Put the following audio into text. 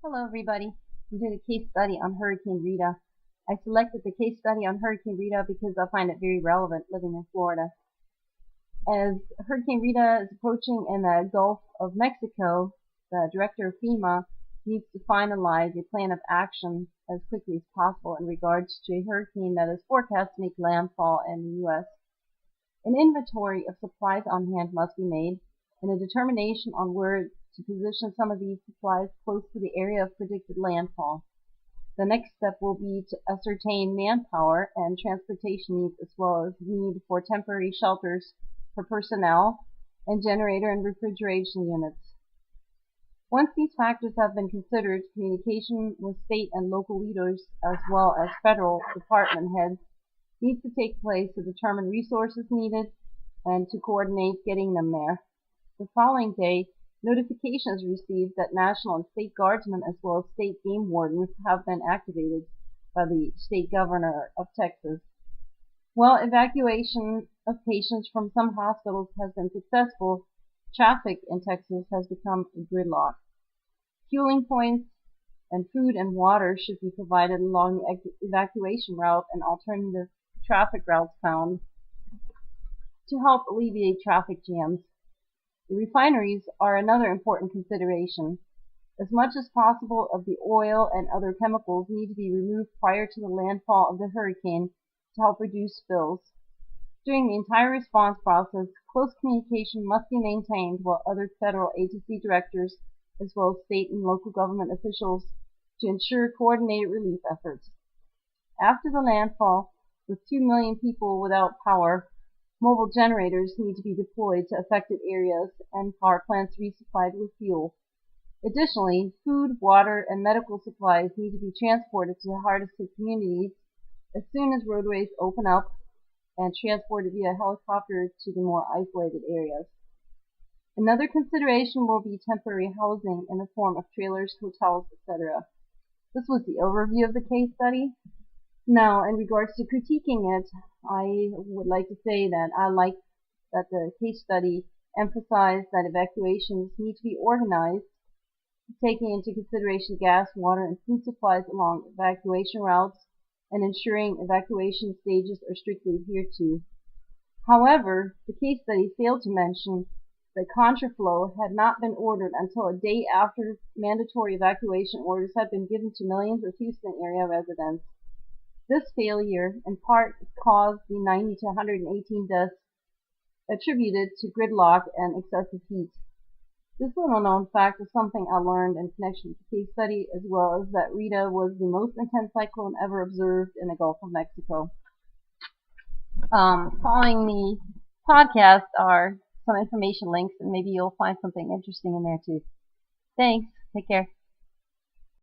Hello everybody. I'm doing a case study on Hurricane Rita. I selected the case study on Hurricane Rita because I find it very relevant living in Florida. As Hurricane Rita is approaching in the Gulf of Mexico, the director of FEMA needs to finalize a plan of action as quickly as possible in regards to a hurricane that is forecast to make landfall in the U.S. An inventory of supplies on hand must be made, and a determination on where to position some of these supplies close to the area of predicted landfall. The next step will be to ascertain manpower and transportation needs, as well as need for temporary shelters for personnel and generator and refrigeration units. Once these factors have been considered, communication with state and local leaders as well as federal department heads needs to take place to determine resources needed and to coordinate getting them there. The following day, notification is received that national and state guardsmen as well as state game wardens have been activated by the state governor of Texas. While evacuation of patients from some hospitals has been successful, traffic in Texas has become a gridlock. Fueling points and food and water should be provided along the evacuation route and alternative traffic routes found to help alleviate traffic jams. The refineries are another important consideration. As much as possible of the oil and other chemicals need to be removed prior to the landfall of the hurricane to help reduce spills. During the entire response process, close communication must be maintained with other federal agency directors as well as state and local government officials to ensure coordinated relief efforts. After the landfall, with 2 million people without power, mobile generators need to be deployed to affected areas and power plants resupplied with fuel. Additionally, food, water, and medical supplies need to be transported to the hardest hit communities as soon as roadways open up and transported via helicopter to the more isolated areas. Another consideration will be temporary housing in the form of trailers, hotels, etc. This was the overview of the case study. Now, in regards to critiquing it, I would like to say that I like that the case study emphasized that evacuations need to be organized, taking into consideration gas, water, and food supplies along evacuation routes, and ensuring evacuation stages are strictly adhered to. However, the case study failed to mention that contraflow had not been ordered until a day after mandatory evacuation orders had been given to millions of Houston area residents. This failure, in part, caused the 90 to 118 deaths attributed to gridlock and excessive heat. This little-known fact is something I learned in connection with the case study, as well as that Rita was the most intense cyclone ever observed in the Gulf of Mexico. Following the podcast are some information links, and maybe you'll find something interesting in there too. Thanks. Take care.